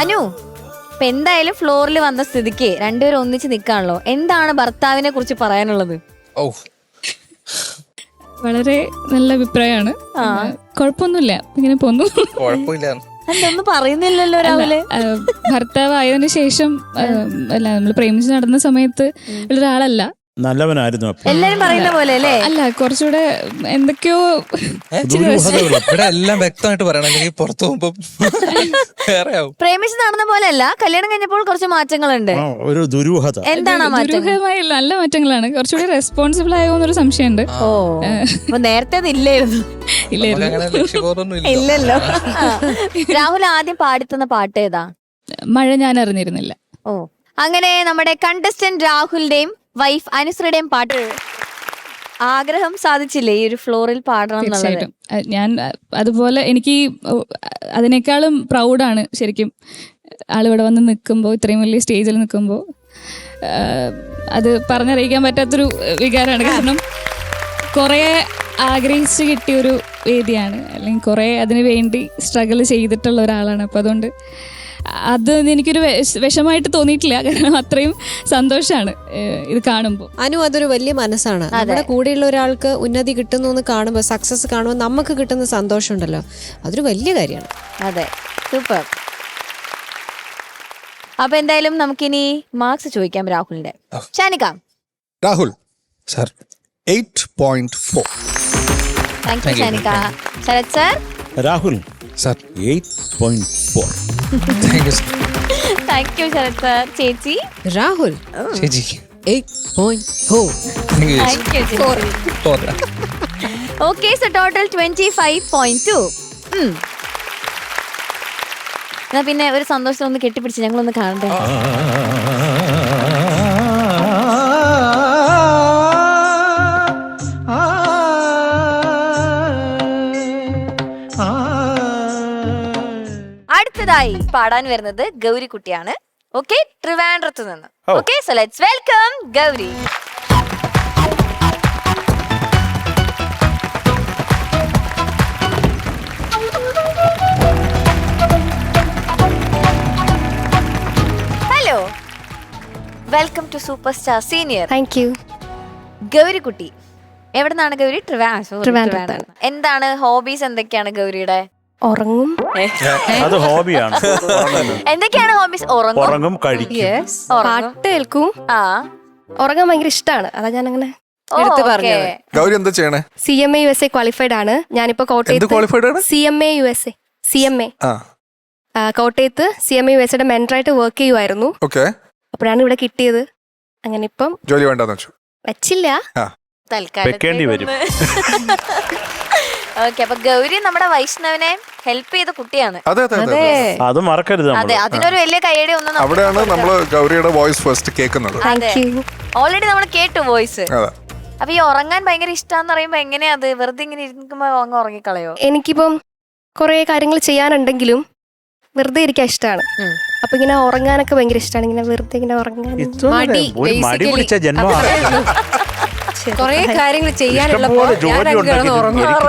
അനു, ഇപ്പൊ എന്തായാലും ഫ്ലോറിൽ വന്ന സ്ഥിതിക്ക് രണ്ടുപേരും ഒന്നിച്ച് നിൽക്കാണല്ലോ, എന്താണ് ഭർത്താവിനെ കുറിച്ച് പറയാനുള്ളത്? ഓ, വളരെ നല്ല അഭിപ്രായമാണ്. കുഴപ്പമൊന്നുമില്ല, ഇങ്ങനെ പോന്നു. കുഴപ്പമില്ല. എന്തൊന്നും പറയുന്നില്ലല്ലോ രാവിലെ. ഭർത്താവ് ആയതിനു ശേഷം അല്ല, നമ്മൾ പ്രേമിച്ച് നടന്ന സമയത്ത് ഒരാളല്ല, നല്ലവനായിരുന്നു. എല്ലാരും പറയുന്ന പോലെ അല്ലേ? അല്ല, കുറച്ചുകൂടെ എന്തൊക്കെയോ ഇവിടെ എല്ലാം വ്യക്തമായിട്ട് പറയണം, അല്ലെങ്കിൽ പുറത്തു പോകുമ്പോ വേറെ ആവും. പ്രേമിച്ച് നടന്ന പോലെ അല്ല, കല്യാണം കഴിഞ്ഞപ്പോൾ കുറച്ച് മാറ്റങ്ങളുണ്ട്. ഒരു ദുരൂഹത. എന്താണ് ആ മാറ്റം? ദുരൂഹമായില്ല, നല്ല മാറ്റങ്ങളാണ്. കുറച്ചുകൂടി റെസ്പോൺസിബിൾ ആയോന്നൊരു സംശയമുണ്ട്. ഓ, അപ്പൊ നേരത്തെ ഇല്ലായിരുന്നു. ഇല്ലല്ലോ. രാഹുൽ ആദ്യം പാടിത്തുന്ന പാട്ട് ഏതാ? മഴ ഞാൻ അറിഞ്ഞിരുന്നില്ല. ഓ, അങ്ങനെ നമ്മുടെ കണ്ടസ്റ്റന്റ് രാഹുലിന്റെയും വൈഫ് അനുശ്രീയുടെയും പാട്ട് ആഗ്രഹം സാധിച്ചില്ലേ ഈ ഒരു ഫ്ലോറിൽ പാടണം എന്നുള്ളത്? ഞാൻ അതുപോലെ എനിക്ക് അതിനേക്കാളും പ്രൗഡാണ് ശരിക്കും ആളിവിടെ വന്ന് നിൽക്കുമ്പോൾ, ഇത്രയും വലിയ സ്റ്റേജിൽ നിൽക്കുമ്പോൾ. അത് പറഞ്ഞറിയിക്കാൻ പറ്റാത്തൊരു വികാരമാണ്. കാരണം കുറേ ആഗ്രഹിച്ച് കിട്ടിയൊരു വേദിയാണ്, അല്ലെങ്കിൽ കുറേ അതിന് വേണ്ടി സ്ട്രഗിൾ ചെയ്തിട്ടുള്ള ഒരാളാണ്. അപ്പം അതുകൊണ്ട് അത് എനിക്കൊരു വിഷമായിട്ട് തോന്നിയിട്ടില്ല. കാരണം അത്രയും സന്തോഷമാണ് ഇത് കാണുമ്പോൾ. അനു, അതൊരു വലിയ മനസ്സാണ്. നമ്മുടെ കൂടെയുള്ള ഒരാൾക്ക് ഉന്നതി കിട്ടുന്നു എന്ന് കാണുമ്പോൾ, സക്സസ് കാണുമ്പോൾ നമുക്ക് കിട്ടുന്ന സന്തോഷം ഉണ്ടല്ലോ, അതൊരു വലിയ കാര്യമാണ്. അതെ, സൂപ്പർ. അപ്പൊ എന്തായാലും നമുക്കിനി മാർക്സ് ചോദിക്കാം രാഹുലിന്റെ. Shanika. Rahul sir 8.4. Thank you Shanika. Sarath sir. Rahul sir 8.4. Thank you sir. Thank you Sarath sir. ചേച്ചി. രാഹുൽ ചേച്ചി 8.4. താങ്ക് യു ചേച്ചി. Okay, so total 25.2. എന്നാ പിന്നെ ഒരു സന്തോഷം ഒന്ന് കെട്ടിപ്പിടിച്ച് ഞങ്ങളൊന്ന് കാണണ്ടേ? അടുത്തതായി പാടാൻ വരുന്നത് ഗൗരിക്കുട്ടിയാണ്. ഓക്കെ, ട്രിവാൻഡ്രത്ത് നിന്ന്. Okay, so let's welcome Gauri. Hello. Welcome to Superstar Senior. Thank you. Gauri കുട്ടി എവിടെ നിന്നാണ് ഗൗരി? ട്രിവാൻഡ്രത്താണ്. എന്താണ് ഹോബീസ്? എന്തൊക്കെയാണ് ഗൗരിയുടെ? ഉറങ്ങും. അത് ഹോബിയാണ്. എന്തൊക്കെയാണ് ഹോബീസ്? ഉറങ്ങും, കഴിക്കും, പാട്ട് കേൾക്കും. ആ, ഉറങ്ങാൻ ഭയങ്കര ഇഷ്ടമാണ്. അതാ ഞാൻ അങ്ങനെ എടുത്ത് പറഞ്ഞത്. ഗൗരി എന്താ ചെയ്യണേ? CMA USA ക്വാളിഫൈഡ് ആണ്. ഞാനിപ്പോ ക്വാളിഫൈഡ് ആണ്? CMA USA CMA കോട്ടയത്ത് CMA USAയുടെ മെന്ററായിട്ട് വർക്ക് ചെയ്യുമായിരുന്നു. ഓക്കെ. അപ്പോഴാണ് ഇവിടെ കിട്ടിയത്. അങ്ങനെ ഇപ്പം ജോലി വേണ്ടെന്ന് വെച്ചു. വച്ചില്ല. വെക്കേണ്ടി വരും. ഓക്കെ, അപ്പൊ ഗൗരി നമ്മുടെ വൈഷ്ണവിനെ ഹെൽപ്പ് ചെയ്ത കുട്ടിയാണ്. അതെ അതെ അതെ അത് മറക്കരുത്. അതെ, അതിനൊരു വലിയ കൈയടി ഒന്നും അവിടെയാണ് നമ്മള് ഗൗരിയുടെ വോയിസ് ഫസ്റ്റ് കേൾക്കുന്നത്. Thank you. ഓൾറെഡി നമ്മൾ കേട്ടു വോയിസ്. അതെ. അപ്പൊ ഈ ഉറങ്ങാൻ ഭയങ്കര ഇഷ്ടാന്ന് പറയുമ്പോ എങ്ങനെയാ അത്? വെറുതെ ഇങ്ങനെ ഇരിക്കുമ്പോ അങ്ങ് ഉറങ്ങിക്കളയോ? എനിക്കിപ്പം കുറെ കാര്യങ്ങൾ ചെയ്യാനുണ്ടെങ്കിലും വെറുതെ ഇരിക്കാൻ ഇഷ്ടമാണ്. അപ്പൊ ഇങ്ങനെ ഉറങ്ങാനൊക്കെ ഭയങ്കര ഇഷ്ടമാണ്. ഇങ്ങനെ വെറുതെ ഇങ്ങനെ ഉറങ്ങാൻ ഒരു മടി പിടിച്ച ജന്മമാണ്. കൊറേ കാര്യങ്ങൾ ചെയ്യാനുള്ളപ്പോ ജോലി ഉണ്ടെങ്കിൽ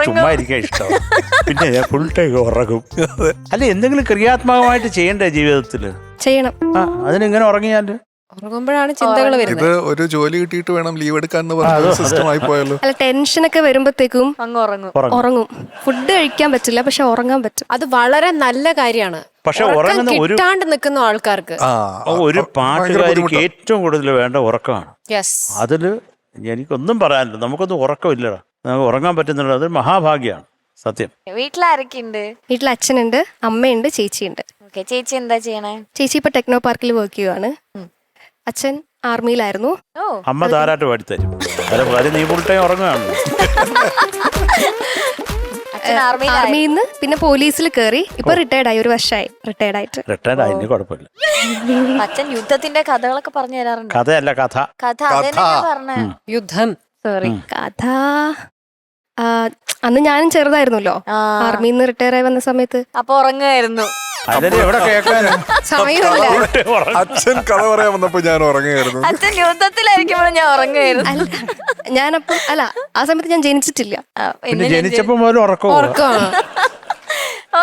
ചുമ്മാ ഇരിക്കാൻ ഇഷ്ടം. പിന്നെ ഞാൻ ഫുൾ ടൈം ഉറങ്ങും. അല്ല, എന്തെങ്കിലും ക്രിയാത്മകമായിട്ട് ചെയ്യണ്ടേ ജീവിതത്തില്? ചെയ്യണം. അതിനെങ്ങനെ ഉറങ്ങിയാല്? ഉറങ്ങുമ്പോഴാണ് ചിന്തകൾ വരുന്നത്. ഇത് ഒരു ജോലി കിട്ടിയിട്ട് വേണം ലീവ് എടുക്കാൻ സിസ്റ്റം ആയി പോയല്ലോ. അല്ല, ടെൻഷനൊക്കെ വരുമ്പോഴത്തേക്കും അങ്ങ് ഉറങ്ങും. ഉറങ്ങും. ഫുഡ് കഴിക്കാൻ പറ്റില്ല, പക്ഷെ ഉറങ്ങാൻ പറ്റും. അത് വളരെ നല്ല കാര്യമാണ്. പക്ഷെ ഉറങ്ങുന്ന ഒരു കിട്ടാണ്ട് നിൽക്കുന്ന ആൾക്കാർക്ക് ഒരു പാട്ടുകാരിക്ക് ഏറ്റവും കൂടുതൽ വേണ്ട ഉറക്കമാണ്. യെസ്, അതില് എനിക്കൊന്നും പറയാനില്ല. നമുക്കൊന്നും ഉറക്കമില്ലടാ. നമുക്ക് ഉറങ്ങാൻ പറ്റുന്നില്ല. അതൊരു മഹാഭാഗ്യമാണ്. സത്യം. വീട്ടിലാരൊക്കെ ഉണ്ട്? വീട്ടിൽ അച്ഛനുണ്ട്, അമ്മയുണ്ട്, ചേച്ചിയുണ്ട്. ഓക്കെ, ചേച്ചി എന്താ ചെയ്യണേ? ചേച്ചി ഇപ്പൊ ടെക്നോ പാർക്കിൽ വർക്ക് ചെയ്യുവാണ്. അച്ഛൻ ആർമിയിലായിരുന്നു. ഓ, അമ്മ താരാട്ട് പാടിത്തരും. നീ ഫുൾ ടൈം ഉറങ്ങുകയാണ്. അച്ഛൻ ആർമിയിലായി. ആർമിയിൽ നിന്ന് പിന്നെ പോലീസിൽ കയറി. ഇപ്പൊ റിട്ടയർഡ് ആയി. 1 വർഷമായി റിട്ടയർഡ് ആയിട്ട്. റിട്ടയർഡ് ആയി, കുഴപ്പമില്ല. അച്ഛൻ യുദ്ധത്തിന്റെ കഥകളൊക്കെ പറഞ്ഞു തരാറുണ്ട്. കഥയല്ല, കഥ. കഥ അതെന്നെ പറഞ്ഞേ. യുദ്ധം. സോറി, കഥ അന്ന് ഞാനും ചെറുതായിരുന്നല്ലോ. ആർമിയിൽ നിന്ന് റിട്ടയർ ആയി വന്ന സമയത്ത്. അപ്പൊ ഉറങ്ങുമായിരുന്നു. അതിന് എവിടെ കേൾക്കാനാ? സമയമില്ല. അച്ഛൻ കഥ പറയാൻ വന്നപ്പോ ഞാൻ ഉറങ്ങുകയായിരുന്നു. അച്ഛൻ യുദ്ധത്തിലായിരിക്കുമ്പോഴും ഞാൻ ഉറങ്ങുമായിരുന്നു. അല്ല, ഞാനപ്പം അല്ല, ആ സമയത്ത് ഞാൻ ജനിച്ചിട്ടില്ല. പിന്നെ ജനിച്ചപ്പോ മുതൽ ഉറക്കമാണ്.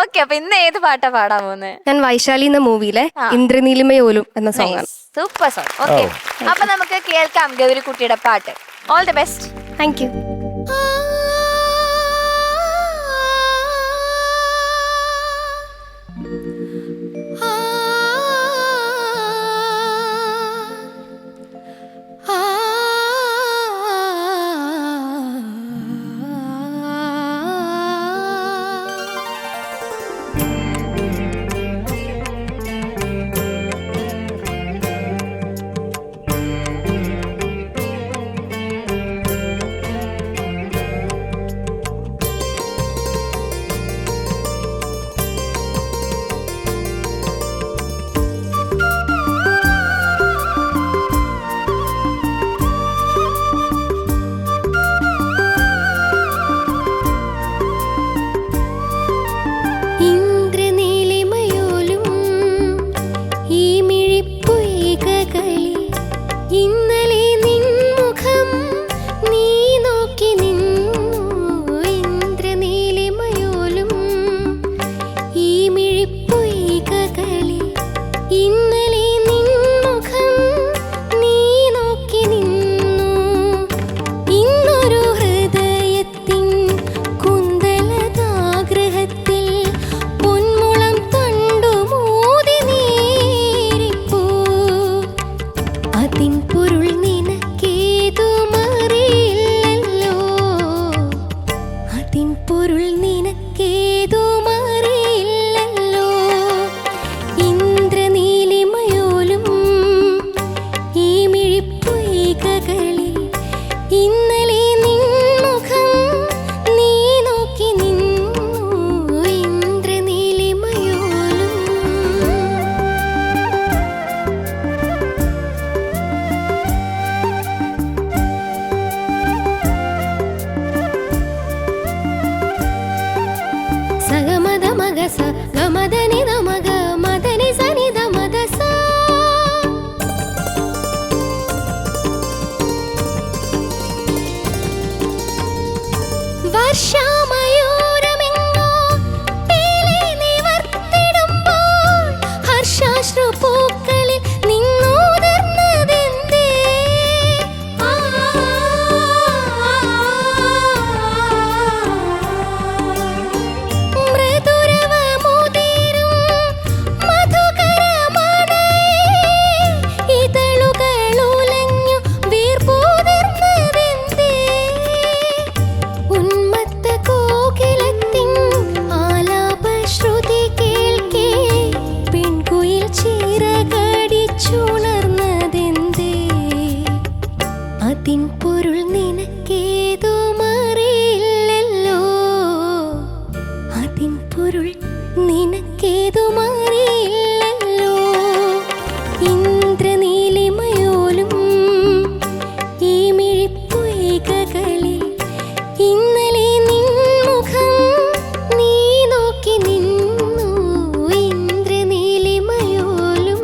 ഓക്കെ, അപ്പൊ ഇന്ന് ഏത് പാട്ടാ പാടാൻ പോകുന്നത്? ഞാൻ വൈശാലി എന്ന മൂവിയിലെ ഇന്ദ്രനീലിമയോലും എന്ന സോങ് ആണ്. Super song. ഓക്കെ, അപ്പൊ നമുക്ക് കേൾക്കാം ഗൗരി കുട്ടിയുടെ പാട്ട്. All the best. Thank you. വർഷാമയൂരമെങ്ങോ പേലെ നിവർത്തിടുമ്പോൾ ഹർഷാശ്രുപൂക്കളിൽ നിന്നുതിർന്നതെന്തേ? മൃദുരവമുതിരും മധുകരമണയേ ഇതളുകളുലഞ്ഞു വീർപ്പുതിർന്നതെന്തേ? ഉന്മത്ത കോകിലത്തിൻ ആലാപശ്രുതി കേൾക്കേ പെൺകുയിൽ ചിറകടിച്ചുണർന്നതെന്തേ? അതിൻ പൊരുൾ നിനക്കേതും അറിയില്ലല്ലോ, അതിൻ പൊരുൾ നിനക്കേതും അറിയില്ലല്ലോ. ഇന്ദ്രനീലിമയോലും ഈ മിഴിപ്പൊയ്കകളിൽ ഇന്നലെ നിൻമുഖം നീ നോക്കി നിന്നു. ഇന്ദ്രനീലിമയോലും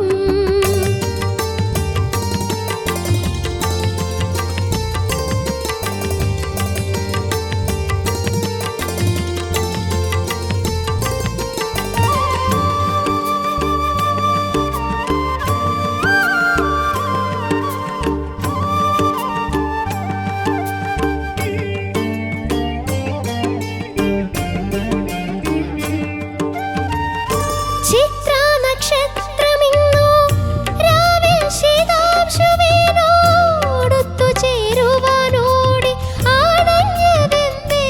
ചിത്രാനക്ഷത്രമിന്നോ രാവിൽ ശീതാംശുവിനോടൊത്തു ചേരുവാനോടി ആണഞ്ഞതെന്തേ?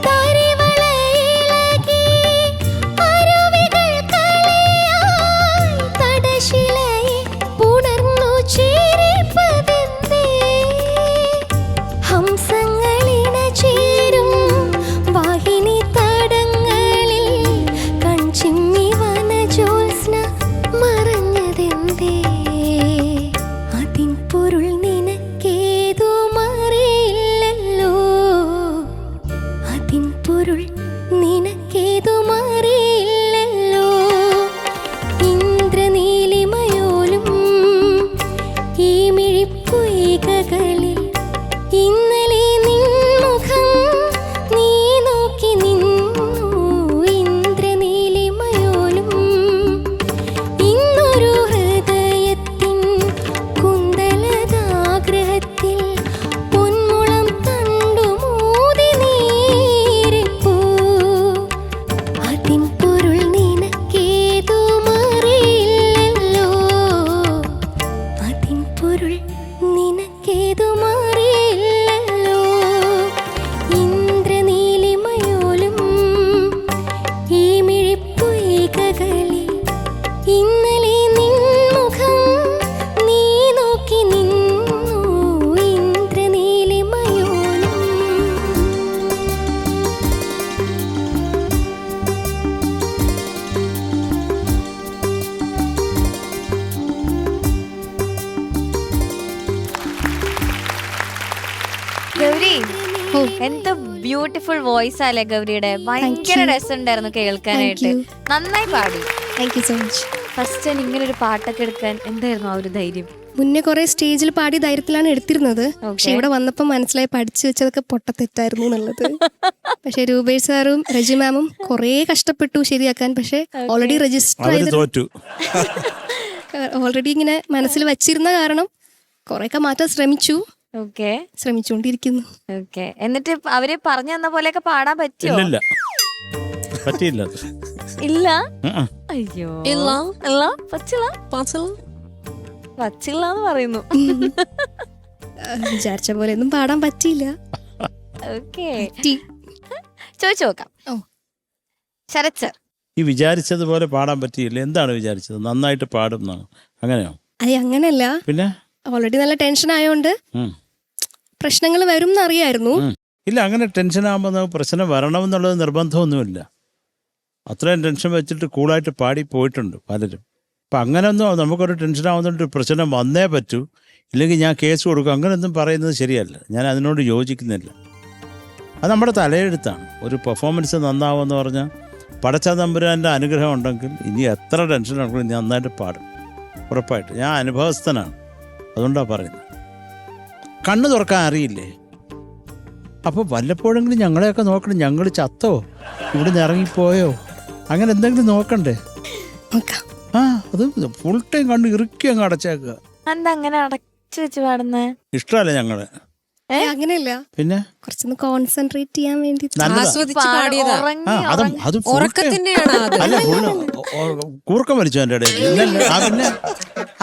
തരിവളയിളകി അരുവികൾ കളിയായി തടശിലയെ പുണർന്നു ചേരിപ്പതെന്തേ? ഹംസങ്ങളിണ ചേരും വാഹിനി തടങ്ങളിൽ കൺചിമ്മി വനജോത്സ്ന മറഞ്ഞതെന്തേ? അതിൻ പൊരുൾ നിനക്കേതും അറിയില്ലല്ലോ, അതിൻ പൊരുൾ നിനക്കേതും അറിയില്ലല്ലോ. ഇന്ദ്രനീലിമയോലും ഈ മിഴിപ്പൊയ്കകളിൽ ഇന്നലെ നിൻമുഖം നീ നോക്കി നിന്നു. ഇന്ദ്രനീലിമയോലും ഇന്നൊരു ഹൃദയത്തിൻ കുന്തലതാഗ്രഹത്തിൽ പൊന്മുളം തണ്ടുമൂതി നീരിപ്പൂ. അതിൻ പൊരുൾ നിനക്കേതും അറിയില്ലല്ലോ, അതിൻ പൊരുൾ നിനക്കേതും അറിയില്ലല്ലോ. ഇന്ദ്രനീലിമയോലും ഈ മിഴിപ്പൊയ്കകളിൽ ഇന്നലെ നിൻമുഖം നീ നോക്കി നിന്നു. ഇന്ദ്രനീലിമയോലും ഗൗരി, എന്ത് ബ്യൂട്ടിഫുൾ വോയിസ് അല്ലേ ഗൗരിയുടെ. ഭയങ്കര രസമുണ്ടായിരുന്നു കേൾക്കാനായിട്ട്. നന്നായി പാടി. Thank you so much. First ഇങ്ങനെ ഒരു പാട്ടൊക്കെ എടുക്കാൻ എന്തായിരുന്നു ആ ഒരു ധൈര്യം? മുന്നേ കുറെ സ്റ്റേജിൽ പാടി ധൈര്യത്തിലാണ് എടുത്തിരുന്നത്. പക്ഷെ ഇവിടെ വന്നപ്പോൾ മനസ്സിലായി പഠിച്ചു വെച്ചതൊക്കെ പൊട്ടത്തെറ്റായിരുന്നു എന്നുള്ളത്. പക്ഷെ രൂപേഷ് സാറും രജി മാമും കുറെ കഷ്ടപ്പെട്ടു ശരിയാക്കാൻ. പക്ഷെ ഓൾറെഡി രജിസ്റ്റർ ചെയ്ത് തോറ്റു. ഓൾറെഡി ഇങ്ങനെ മനസ്സിൽ വെച്ചിരുന്ന കാരണം കുറെയൊക്കെ മാറ്റാൻ ശ്രമിച്ചുകൊണ്ടിരിക്കുന്നു. ഓക്കെ. എന്നിട്ട് അവര് പറഞ്ഞു തന്ന പോലെയൊക്കെ പാടാൻ പറ്റിയോ? ഇല്ല, പറ്റിയില്ല. ഇല്ല. അയ്യോ, ഇല്ല പറ്റില്ല പറ്റില്ലാന്ന് പറയുന്നു. വിചാരിച്ച പോലെ ഒന്നും പാടാൻ പറ്റിയില്ല. ഓക്കെ, ചോദിച്ചു നോക്കാം. ശരത് സർ, ഈ വിചാരിച്ചതുപോലെ പാടാൻ പറ്റിയില്ല. എന്താണ് വിചാരിച്ചത്? നന്നായിട്ട് പാടും എന്നാണ്, അങ്ങനെയോ? അയ്യ, അങ്ങനെയല്ല. പിന്നെ ഓൾറെഡി നല്ല ടെൻഷൻ ആയോണ്ട് പ്രശ്നങ്ങൾ വരും എന്നറിയായിരുന്നു. ഇല്ല, അങ്ങനെ ടെൻഷൻ ആകുമ്പോൾ നമുക്ക് പ്രശ്നം വരണമെന്നുള്ളത് നിർബന്ധമൊന്നുമില്ല. അത്രയും ടെൻഷൻ വെച്ചിട്ട് കൂളായിട്ട് പാടി പോയിട്ടുണ്ട് പലരും. അപ്പം അങ്ങനെയൊന്നും നമുക്കൊരു ടെൻഷൻ ആവുന്നൊരു പ്രശ്നം വന്നേ പറ്റൂ, ഇല്ലെങ്കിൽ ഞാൻ കേസ് കൊടുക്കും, അങ്ങനെയൊന്നും പറയുന്നത് ശരിയല്ല. ഞാൻ അതിനോട് യോജിക്കുന്നില്ല. അത് നമ്മുടെ തലയെഴുത്താണ്. ഒരു പെർഫോമൻസ് നന്നാവുമെന്ന് പറഞ്ഞാൽ പടച്ച തമ്പുരാൻ്റെ അനുഗ്രഹം ഉണ്ടെങ്കിൽ ഇനി എത്ര ടെൻഷൻ ഉണ്ടെങ്കിലും നന്നായിട്ട് പാടും. ഉറപ്പായിട്ട്. ഞാൻ അനുഭവസ്ഥനാണ്, അതുകൊണ്ടാണ് പറയുന്നത്. കണ്ണ് തുറക്കാൻ അറിയില്ലേ? അപ്പോൾ വല്ലപ്പോഴെങ്കിലും ഞങ്ങളെയൊക്കെ നോക്കണം. ഞങ്ങൾ ചത്തോ, ഇവിടുന്ന് ഇറങ്ങിപ്പോയോ, അങ്ങനെ എന്തെങ്കിലും നോക്കണ്ടേ? ആ, അത് ഫുൾ ടൈം കണ്ണ് ഇറുക്കി അങ്ങ് അടച്ചേക്കുക. എന്താ അങ്ങനെ അടച്ചു വെച്ച് പാടുന്നേ? ഇഷ്ടമല്ല ഞങ്ങള്. അങ്ങനെയല്ല, പിന്നെ കുറച്ചൊന്ന് കോൺസെൻട്രേറ്റ് ചെയ്യാൻ വേണ്ടി ആസ്വദിച്ച് പാടിയതാ. അത് ഉറക്കത്തിന്റെയാണ് അത്. അല്ല, കൂർക്കം വലിച്ചു എൻ്റെ ഇടയിൽ. പിന്നെ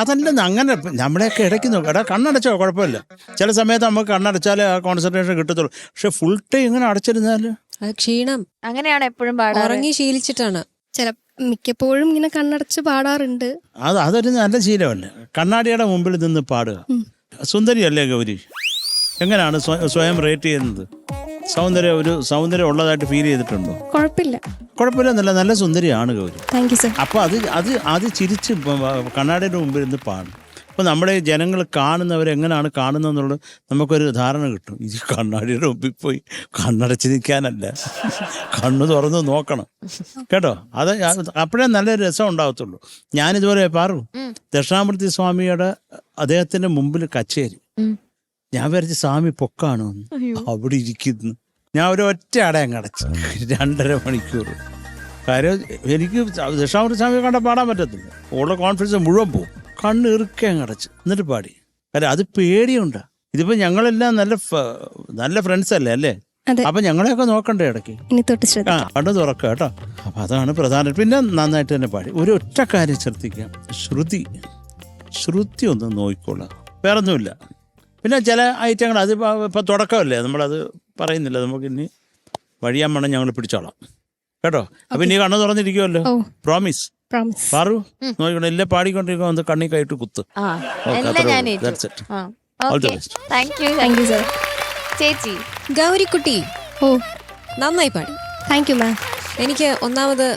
അതല്ല, അങ്ങനെ നമ്മളെയൊക്കെ ഇടയ്ക്ക് നോക്കാം. എടാ കണ്ണടച്ചോ, കുഴപ്പമില്ല. ചില സമയത്ത് നമുക്ക് കണ്ണടച്ചാലേ ആ കോൺസെൻട്രേഷൻ കിട്ടത്തുള്ളൂ. പക്ഷെ ഫുൾ ടൈം ഇങ്ങനെ അടച്ചിരുന്നാല് അത് ക്ഷീണം. അങ്ങനെയാണ് എപ്പോഴും പാടാറ്. ഉറങ്ങി ശീലിച്ചിട്ടാണ്. മിക്കപ്പോഴും ഇങ്ങനെ കണ്ണടച്ച് പാടാറുണ്ട്. അതൊരു നല്ല ശീലമല്ലേ, കണ്ണാടിയുടെ മുമ്പിൽ നിന്ന് പാടുക. സുന്ദരിയല്ലേ ഗൗരി? എങ്ങനെയാണ് സ്വയം റേറ്റ് ചെയ്യുന്നത്? സൗന്ദര്യം ഉള്ളതായിട്ട് ഫീൽ ചെയ്തിട്ടുണ്ടോ? കുഴപ്പമില്ല, നല്ല സുന്ദരിയാണ് ഗൗരി. Thank you sir. അപ്പോൾ അത് ചിരിച്ച് കണ്ണാടിയുടെ മുമ്പിൽ നിന്ന് പാടും. അപ്പോൾ നമ്മുടെ ജനങ്ങൾ കാണുന്നവരെങ്ങനെയാണ് കാണുന്നതെന്നുള്ളത് നമുക്കൊരു ധാരണ കിട്ടും. ഇത് കണ്ണാടിയുടെ മുമ്പിൽ പോയി കണ്ണടച്ച് നിൽക്കാനല്ല, കണ്ണു തുറന്ന് നോക്കണം കേട്ടോ. അത് അപ്പോഴേ നല്ലൊരു രസം ഉണ്ടാകത്തുള്ളൂ. ഞാനിതുപോലെ ദക്ഷിണാമൂർത്തി സ്വാമിയുടെ അദ്ദേഹത്തിൻ്റെ മുമ്പിൽ കച്ചേരി. ഞാൻ വിചാരിച്ച സ്വാമി പൊക്കാണോ, അവിടെ ഇരിക്കുന്നു. ഞാൻ ഒരു ഒറ്റ അടയം കടച്ചു 2.5 മണിക്കൂർ. കാര്യം എനിക്ക് ദക്ഷിണാമൂർത്തി സ്വാമിയെ കണ്ടാൽ പാടാൻ പറ്റത്തില്ല, ഉള്ള കോൺഫിഡൻസ് മുഴുവൻ പോകും. കണ്ണ് ഇറുക്കെ അടച്ച് എന്നിട്ട് പാടി. കാര്യം അത് പേടിയുണ്ടാ. ഇതിപ്പോ ഞങ്ങളെല്ലാം നല്ല ഫ്രണ്ട്സ് അല്ലേ? അപ്പൊ ഞങ്ങളെയൊക്കെ നോക്കണ്ടേ ഇടയ്ക്ക്. കണ്ണ് തുറക്കുക കേട്ടോ. അപ്പൊ അതാണ് പ്രധാനം. പിന്നെ നന്നായിട്ട് തന്നെ പാടി. ഒരു ഒറ്റ കാര്യം ശ്രദ്ധിക്കാം, ശ്രുതി ഒന്ന് നോക്കിക്കൊള്ളാം, വേറൊന്നുമില്ല. പിന്നെ ചില ഐറ്റങ്ങൾ അത് ഇപ്പം തുടക്കമല്ലേ, നമ്മളത് പറയുന്നില്ല. നമുക്ക് ഇനി വഴിയാൻ ഞങ്ങൾ പിടിച്ചോളാം കേട്ടോ. അപ്പം ഇനി കണ്ണ് തുറന്നിരിക്കുമല്ലോ, പ്രോമിസ്. പാറു നോക്കണം, എല്ലാം പാടിക്കൊണ്ടിരിക്കുമ്പോൾ ഒന്ന് കണ്ണി കൈയിട്ട് കുത്ത്. ചേച്ചി ഗൗരിക്കുട്ടി നന്നായി പാടി. താങ്ക് യു മാം. എനിക്ക് ഒന്നാമത്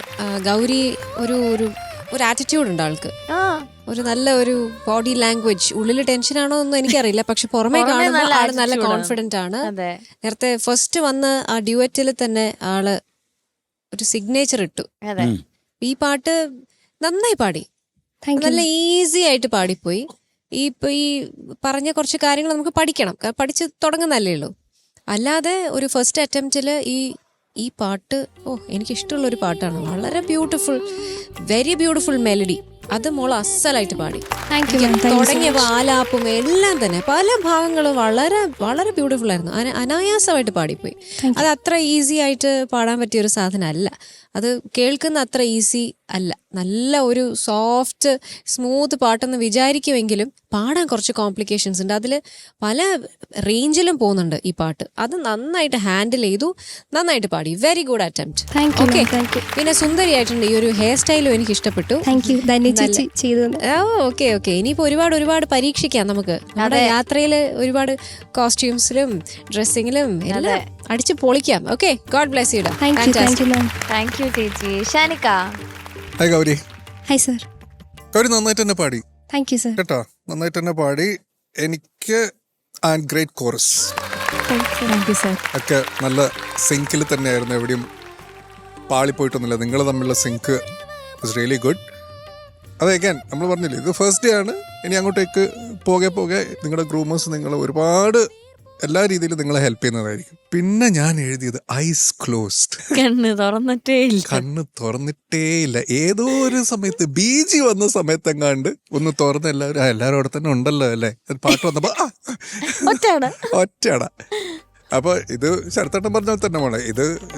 ഗൗരി ഒരു ആറ്റിറ്റ്യൂഡ് ഉണ്ട് ആൾക്ക്. ഒരു നല്ല ഒരു ബോഡി ലാംഗ്വേജ്. ഉള്ളിൽ ടെൻഷനാണോ ഒന്നും എനിക്കറിയില്ല, പക്ഷെ പുറമേ കാണുമ്പോൾ ആള് നല്ല കോൺഫിഡന്റ് ആണ്. നേരത്തെ ഫസ്റ്റ് വന്ന് ആ ഡ്യുവറ്റിൽ തന്നെ ആള് ഒരു സിഗ്നേച്ചർ ഇട്ടു. ഈ പാട്ട് നന്നായി പാടി, നല്ല ഈസി ആയിട്ട് പാടിപ്പോയി. ഈ പറഞ്ഞ കുറച്ച് കാര്യങ്ങൾ നമുക്ക് പഠിക്കണം, പഠിച്ച് തുടങ്ങുന്നല്ലേ ഉള്ളൂ. അല്ലാതെ ഒരു ഫസ്റ്റ് അറ്റംപ്റ്റില് ഈ പാട്ട് എനിക്കിഷ്ടമുള്ള ഒരു പാട്ടാണ്. വളരെ ബ്യൂട്ടിഫുൾ, വെരി ബ്യൂട്ടിഫുൾ മെലഡി. അത് മോള് അസലായിട്ട് പാടി. തുടങ്ങിയ ആലാപ്പും എല്ലാം തന്നെ പല ഭാഗങ്ങളും വളരെ വളരെ ബ്യൂട്ടിഫുൾ ആയിരുന്നു. അനായാസമായിട്ട് പാടിപ്പോയി. അത് അത്ര ഈസി ആയിട്ട് പാടാൻ പറ്റിയ ഒരു സാധനം അല്ല. അത് കേൾക്കുന്ന അത്ര ഈസി അല്ല. നല്ല ഒരു സോഫ്റ്റ് സ്മൂത്ത് പാട്ടെന്ന് വിചാരിക്കുമെങ്കിലും പാടാൻ കുറച്ച് കോംപ്ലിക്കേഷൻസ് ഉണ്ട്. അതിൽ പല റേഞ്ചിലും പോകുന്നുണ്ട് ഈ പാട്ട്. അത് നന്നായിട്ട് ഹാൻഡിൽ ചെയ്തു, നന്നായിട്ട് പാടി. Very good attempt. ഓക്കെ. പിന്നെ സുന്ദരിയായിട്ടുണ്ട്. ഈ ഒരു ഹെയർ സ്റ്റൈലും എനിക്ക് ഇഷ്ടപ്പെട്ടു. ഓക്കെ. ഇനിയിപ്പോ ഒരുപാട് പരീക്ഷിക്കാം നമുക്ക്. നമ്മുടെ യാത്രയിൽ ഒരുപാട് കോസ്റ്റ്യൂംസിലും ഡ്രസ്സിങ്ങിലും എല്ലാം അടിച്ചു പൊളിക്കാം. Okay, God bless you. Thank you ചേച്ചി. Shanika. Hi Gauri. Hi sir. Gauri നന്നായിട്ട് തന്നെ പാടി. Thank you sir. കേട്ടോ, നന്നായിട്ട് തന്നെ പാടി. എനിക്ക് ആൻഡ് ഗ്രേറ്റ് കോറസ് ഒക്കെ നല്ല സിങ്കിൽ തന്നെയായിരുന്നു. എവിടെയും പാളിപ്പോയിട്ടൊന്നുമില്ല. നിങ്ങൾ തമ്മിലുള്ള സിങ്ക് വാസ് റിയലി ഗുഡ്. അത് അഗൈൻ നമ്മൾ പറഞ്ഞില്ലേ, ഇത് ഫസ്റ്റ് ഡേ ആണ്. ഇനി അങ്ങോട്ടേക്ക് പോകെ നിങ്ങളുടെ ഗ്രൂമേഴ്സ് നിങ്ങളെ ഒരുപാട് എല്ലാ രീതിയിലും നിങ്ങളെ ഹെൽപ്പ് ചെയ്യുന്നതായിരിക്കും. പിന്നെ ഞാൻ എഴുതിയത് ഐസ് ക്ലോസ്ഡ്, കണ്ണ് തുറന്നിട്ടേ ഇല്ല. ഏതോ ഒരു സമയത്ത് BG വന്ന സമയത്തെങ്ങാണ്ട് ഒന്ന് തുറന്ന് എല്ലാവരും അവിടെ തന്നെ ഉണ്ടല്ലോ അല്ലേ, പാട്ട് വന്നപ്പോ ഒറ്റയാടാ. അപ്പൊ ഇത് ശരത്തേട്ടൻ പറഞ്ഞാൽ തന്നെ മോളെ,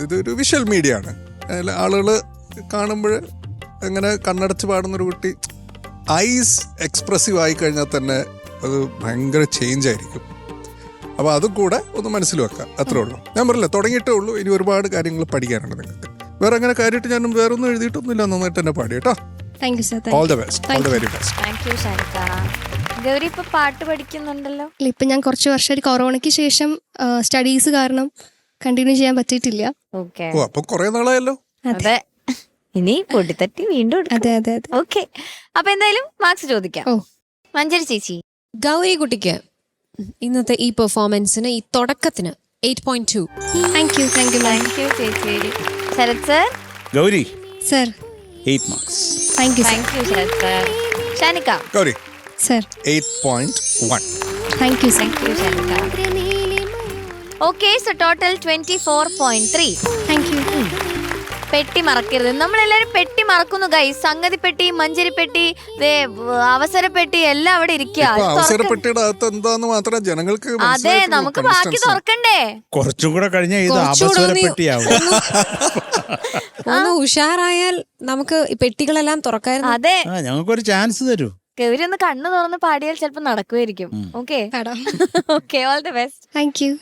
ഇതൊരു വിഷ്വൽ മീഡിയ ആണ്. ആളുകൾ കാണുമ്പോൾ എങ്ങനെ കണ്ണടച്ച് പാടുന്നൊരു കുട്ടി ഐസ് എക്സ്പ്രസീവ് ആയി കഴിഞ്ഞാൽ തന്നെ അത് ഭയങ്കര ചേഞ്ച് ആയിരിക്കും. അപ്പോൾ അതും കൂടെ ഒന്ന് മനസ്സിൽ വെക്കാം, അത്രേ ഉള്ളൂ. ഞാൻ പറഞ്ഞില്ല, തുടങ്ങിയിട്ടേ ഉള്ളൂ. ഇനി ഒരുപാട് കാര്യങ്ങൾ പഠിക്കാനുണ്ട് നിങ്ങൾക്ക്. വേറെ അങ്ങനെ കാര്യമായിട്ട് ഞാനും വേറെ ഒന്നും എഴുതിയിട്ടൊന്നുമില്ല. നന്നായിട്ട് തന്നെ പാടി കേട്ടോ. All the best, all the very best. Gauri ഇപ്പൊ പാട്ട് പഠിക്കുന്നുണ്ടല്ലോ. ഇപ്പൊ ഞാൻ കുറച്ച് വർഷമായിട്ട് കൊറോണയ്ക്ക് ശേഷം സ്റ്റഡീസ് കാരണം കണ്ടിന്യൂ ചെയ്യാൻ പറ്റിയിട്ടില്ല. അപ്പൊ കുറെ നാളായല്ലോ. അതെ, ഇനി പൊടിത്തട്ടി വീണ്ടും. അതെ. ഓക്കെ, അപ്പൊ എന്തായാലും മാർക്സ് ചോദിക്കാം. മഞ്ജരി ചേച്ചി. ഗൗരി കുട്ടിക്ക് ഇന്നത്തെ ഈ പെർഫോമൻസിന്, ഈ തുടക്കത്തിന് 8.2. താങ്ക് യു ചേച്ചി. Sarath sir. Gauri sir 8 marks. Thank you Sarath sir. Shanika. Gauri sir 8.1. Thank you sir. Okay, so total 24.3. Thank you. പെട്ടി മറക്കരുത്. നമ്മളെല്ലാരും പെട്ടി മറക്കുന്നു ഗൈസ്. സംഗതി പെട്ടി, മഞ്ചരി പെട്ടി, അവസര പെട്ടി എല്ലാം അവിടെ ഇരിക്കുക. അവസരപ്പെട്ടിയുടെ അകത്ത് എന്താന്ന് മാത്രമേ ജനങ്ങൾക്ക് അതെ, നമുക്ക് ബാക്കി തുറക്കണ്ടേ? കുറച്ചും കൂടെ കഴിഞ്ഞാൽ ഇത് കുറച്ചുകൂടെ അപസ്വരപ്പെട്ടിയാവും. ഒന്ന് ഉഷാറായാൽ നമുക്ക് ഈ പെട്ടികളെല്ലാം തുറക്കായിരുന്നു. അതെ, ഞങ്ങൾക്കൊരു ചാൻസ് തരൂ. ഗൗരി ഒന്ന് കണ്ണു തുറന്ന് പാടിയാൽ ചിലപ്പോ നടക്കുമായിരിക്കും. ഓക്കെ പാടാം. Okay, all the best. Thank U.